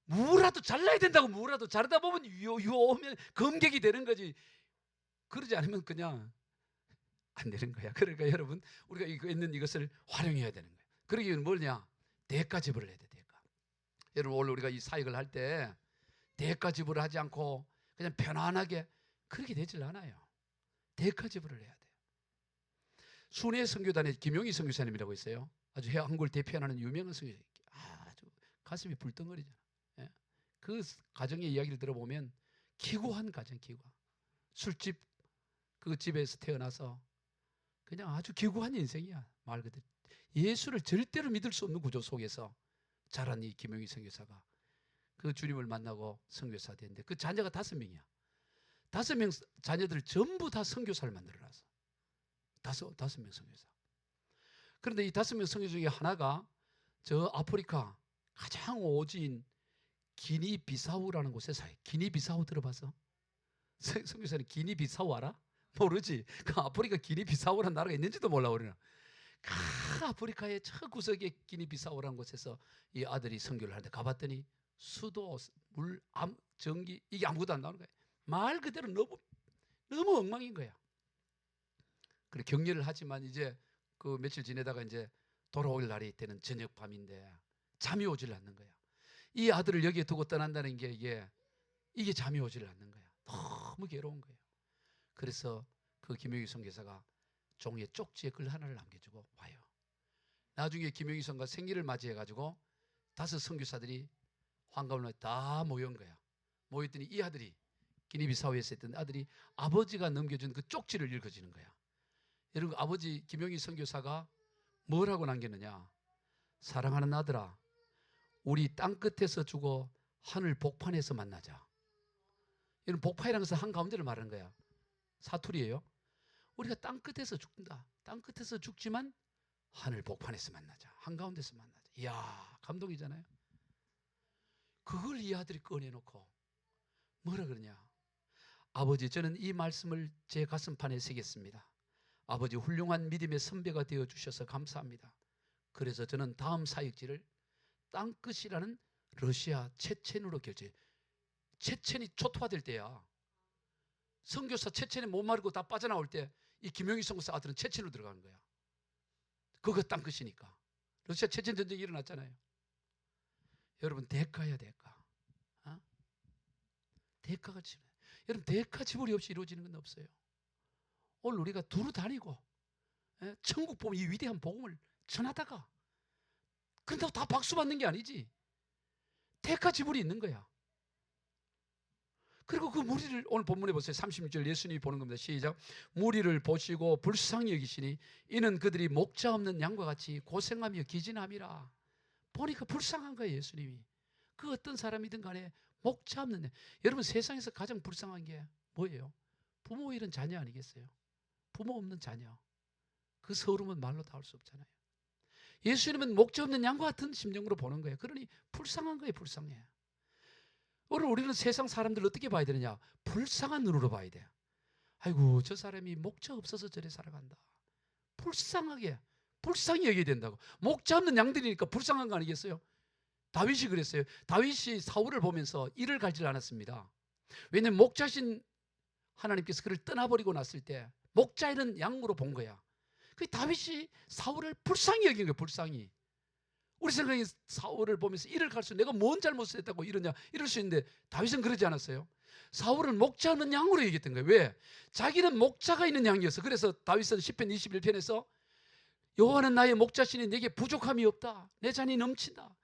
무라도 잘라야 된다고. 무라도 자르다 보면 오면 검객이 되는 거지. 그러지 않으면 그냥 안 되는 거야. 그러니까 여러분, 우리가 이거 있는 이것을 활용해야 되는 거야. 그러기 위해서 뭐냐? 대가 지불을 해야 돼. 대가. 여러분, 오늘 우리가 이 사역을 할 때 대가 지불을 하지 않고 그냥 편안하게 그렇게 되질 않아요. 대가 지불을 해야 돼요. 순회 선교단의 김용희 선교사님이라고 있어요. 아주 한국을 대표하는 유명한 선교사. 아주 가슴이 불덩거리잖아. 예? 그 가정의 이야기를 들어보면 기구한 가정, 기구한. 술집 그 집에서 태어나서 그냥 아주 기구한 인생이야. 말 그대로 예수를 절대로 믿을 수 없는 구조 속에서 자란 이 김용희 선교사가 그 주님을 만나고 선교사 됐는데 그 자녀가 5명이야. 5명 자녀들 전부 다 선교사를 만들어놨어. 5명 선교사. 그런데 이 5명 선교사 중에 하나가 저 아프리카 가장 오지인 기니비사우라는 곳에 살아요. 기니비사우 들어봤어? 선교사는 기니비사우 알아? 모르지. 그 아프리카 기니비사우라는 나라가 있는지도 몰라 우리는. 아프리카의 저 구석에 기니비사우라는 곳에서 이 아들이 선교를 하는데 가봤더니 수도, 물, 전기 이게 아무것도 안 나오는 거야. 말 그대로 너무 엉망인 거야. 그래 격려를 하지만 이제 그 며칠 지내다가 이제 돌아올 날이 되는 저녁 밤인데 잠이 오질 않는 거야. 이 아들을 여기에 두고 떠난다는 게 이게 잠이 오질 않는 거야. 너무 괴로운 거예요. 그래서 그 김용희 선교사가 종이에 쪽지에 글 하나를 남겨주고 와요. 나중에 김용희 선교가 생일을 맞이해가지고 5 선교사들이 환갑을 다 모여온 거야. 모였더니 이 아들이 기니비사우에서 있던 아들이 아버지가 넘겨준 그 쪽지를 읽어주는 거야. 여러분, 아버지 김용희 선교사가 뭐라고 남겼느냐? 사랑하는 아들아, 우리 땅끝에서 죽어 하늘 복판에서 만나자. 이런 복판이라는 것은 한가운데를 말하는 거야. 사투리예요. 우리가 땅끝에서 죽는다. 땅끝에서 죽지만 하늘 복판에서 만나자. 한가운데서 만나자. 이야, 감동이잖아요. 그걸 이 아들이 꺼내놓고 뭐라 그러냐? 아버지, 저는 이 말씀을 제 가슴판에 새겼습니다. 아버지, 훌륭한 믿음의 선배가 되어주셔서 감사합니다. 그래서 저는 다음 사역지를 땅끝이라는 러시아 체첸으로 결정해. 체첸이 초토화될 때야. 선교사 체첸에 못 마르고 다 빠져나올 때 이 김용희 선교사 아들은 체첸으로 들어가는 거야. 그거 땅끝이니까. 러시아 체첸 전쟁이 일어났잖아요. 여러분, 대가야 대가. 어? 대가가 지불. 여러분, 대가 지불이 없이 이루어지는 건 없어요. 오늘 우리가 두루 다니고 천국 복음, 이 위대한 복음을 전하다가 그런다고 다 박수 받는 게 아니지. 대가 지불이 있는 거야. 그리고 그 무리를 오늘 본문에 보세요. 36절 예수님이 보는 겁니다. 시작. 무리를 보시고 불쌍히 여기시니 이는 그들이 목자 없는 양과 같이 고생하며 기진함이라. 보니까 불쌍한 거예요. 예수님이. 그 어떤 사람이든 간에 목자 없는 양. 여러분, 세상에서 가장 불쌍한 게 뭐예요? 부모 잃은 자녀 아니겠어요? 부모 없는 자녀. 그 서름은 말로 다 할 수 없잖아요. 예수님은 목자 없는 양과 같은 심정으로 보는 거예요. 그러니 불쌍한 거예요. 불쌍해. 오늘 우리는 세상 사람들을 어떻게 봐야 되느냐? 불쌍한 눈으로 봐야 돼. 아이고, 저 사람이 목자 없어서 저래 살아간다. 불쌍하게, 불쌍히 여겨야 된다고. 목자 없는 양들이니까 불쌍한 거 아니겠어요? 다윗이 그랬어요. 다윗이 사울을 보면서 이를 갈질 않았습니다. 왜냐하면 목자신 하나님께서 그를 떠나버리고 났을 때 목자에는 양으로 본 거야. 그 다윗이 사울을 불쌍히 여긴 거예요. 불쌍히. 우리 생각에 사울을 보면서 이를 갈수 내가 뭔 잘못을 했다고 이러냐 이럴 수 있는데 다윗은 그러지 않았어요. 사울은 목자 없는 양으로 얘기했던 거예요. 왜? 자기는 목자가 있는 양이었어. 그래서 다윗은 시편 21편에서 여호와는 나의 목자시니 내게 부족함이 없다. 내 잔이 넘친다.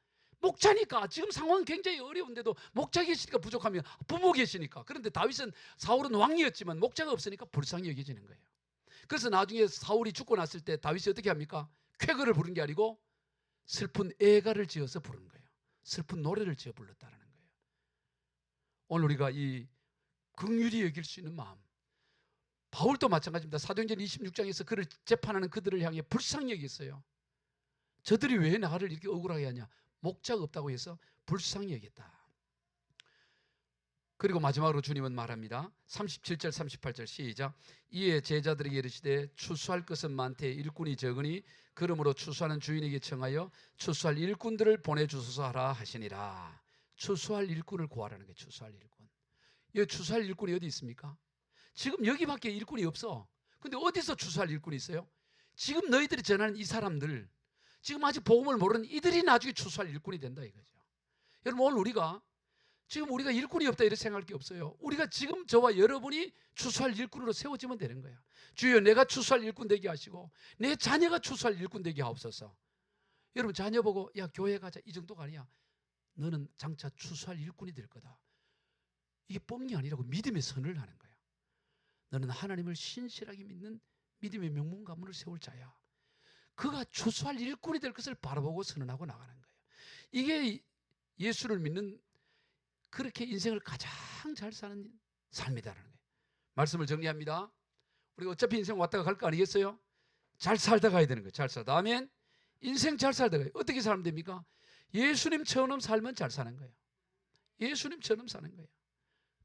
목자니까 지금 상황은 굉장히 어려운데도 목자 계시니까 부족함이 부모 계시니까. 그런데 다윗은 사울은 왕이었지만 목자가 없으니까 불쌍히 여겨지는 거예요. 그래서 나중에 사울이 죽고 났을 때 다윗이 어떻게 합니까? 쾌거를 부른 게 아니고 슬픈 애가를 지어서 부르는 거예요. 슬픈 노래를 지어 불렀다는 거예요. 오늘 우리가 이 긍휼히 여길 수 있는 마음, 바울도 마찬가지입니다. 사도행전 26장에서 그를 재판하는 그들을 향해 불쌍히 여겼어요. 저들이 왜 나를 이렇게 억울하게 하냐? 목자가 없다고 해서 불쌍히 여겼다. 그리고 마지막으로 주님은 말합니다. 37절 38절 시작. 이에 제자들에게 이르시되 추수할 것은 많되 일꾼이 적으니 그러므로 추수하는 주인에게 청하여 추수할 일꾼들을 보내주소서 하라 하시니라. 추수할 일꾼을 구하라는 게 추수할 일꾼. 이 추수할 일꾼이 어디 있습니까? 지금 여기밖에 일꾼이 없어. 근데 어디서 추수할 일꾼이 있어요? 지금 너희들이 전하는 이 사람들, 지금 아직 복음을 모르는 이들이 나중에 추수할 일꾼이 된다 이거죠. 여러분 오늘 우리가 지금 우리가 일꾼이 없다 이렇게 생각할 게 없어요. 우리가 지금 저와 여러분이 추수할 일꾼으로 세워지면 되는 거야. 주여 내가 추수할 일꾼 되게 하시고 내 자녀가 추수할 일꾼 되게 하옵소서. 여러분 자녀 보고 야 교회 가자 이 정도가 아니야. 너는 장차 추수할 일꾼이 될 거다. 이게 뻥이 아니라고 믿음의 선을 하는 거야. 너는 하나님을 신실하게 믿는 믿음의 명문 가문을 세울 자야. 그가 추수할 일꾼이 될 것을 바라보고 선언하고 나가는 거예요. 이게 예수를 믿는 그렇게 인생을 가장 잘 사는 삶이다라는 거예요. 말씀을 정리합니다. 우리가 어차피 인생 왔다가 갈 거 아니겠어요? 잘 살다 가야 되는 거예요. 잘 살다. 아멘. 인생 잘 살다 가요. 어떻게 살면 됩니까? 예수님처럼 살면 잘 사는 거예요. 예수님처럼 사는 거예요.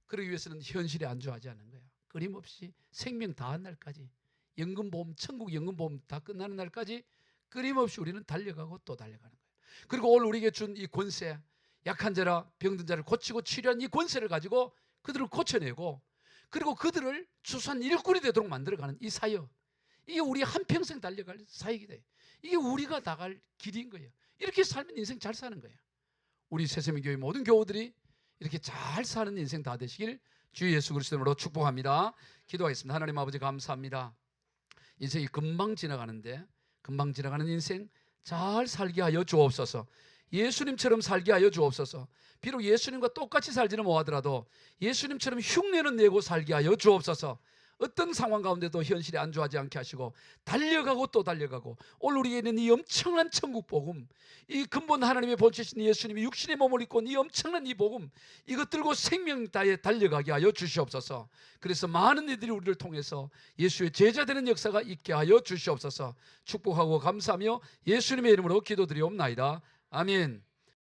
그러기 위해서는 현실에 안주하지 않는 거예요. 끊임없이 생명 다한 날까지 연금보험, 천국 연금보험 다 끝나는 날까지 끊임없이 우리는 달려가고 또 달려가는 거예요. 그리고 오늘 우리에게 준 이 권세, 약한 자라 병든 자를 고치고 치료한 이 권세를 가지고 그들을 고쳐내고 그리고 그들을 추수한 일꾼이 되도록 만들어가는 이 사역, 이게 우리 한평생 달려갈 사역이 돼요. 이게 우리가 나갈 길인 거예요. 이렇게 살면 인생 잘 사는 거예요. 우리 새세민교회 모든 교우들이 이렇게 잘 사는 인생 다 되시길 주 예수 그리스도로 축복합니다. 기도하겠습니다. 하나님 아버지 감사합니다. 인생이 금방 지나가는데 금방 지나가는 인생 잘 살게 하여 주옵소서. 예수님처럼 살게 하여 주옵소서. 비록 예수님과 똑같이 살지는 못하더라도 예수님처럼 흉내는 내고 살게 하여 주옵소서. 어떤 상황 가운데도 현실에 안주하지 않게 하시고 달려가고 또 달려가고 오늘 우리에게 있는 이 엄청난 천국 복음, 이 근본 하나님의 본체신 예수님이 육신의 몸을 입고 이 엄청난 이 복음, 이것 들고 생명 다해 달려가게 하여 주시옵소서. 그래서 많은 이들이 우리를 통해서 예수의 제자 되는 역사가 있게 하여 주시옵소서. 축복하고 감사하며 예수님의 이름으로 기도드리옵나이다. 아멘.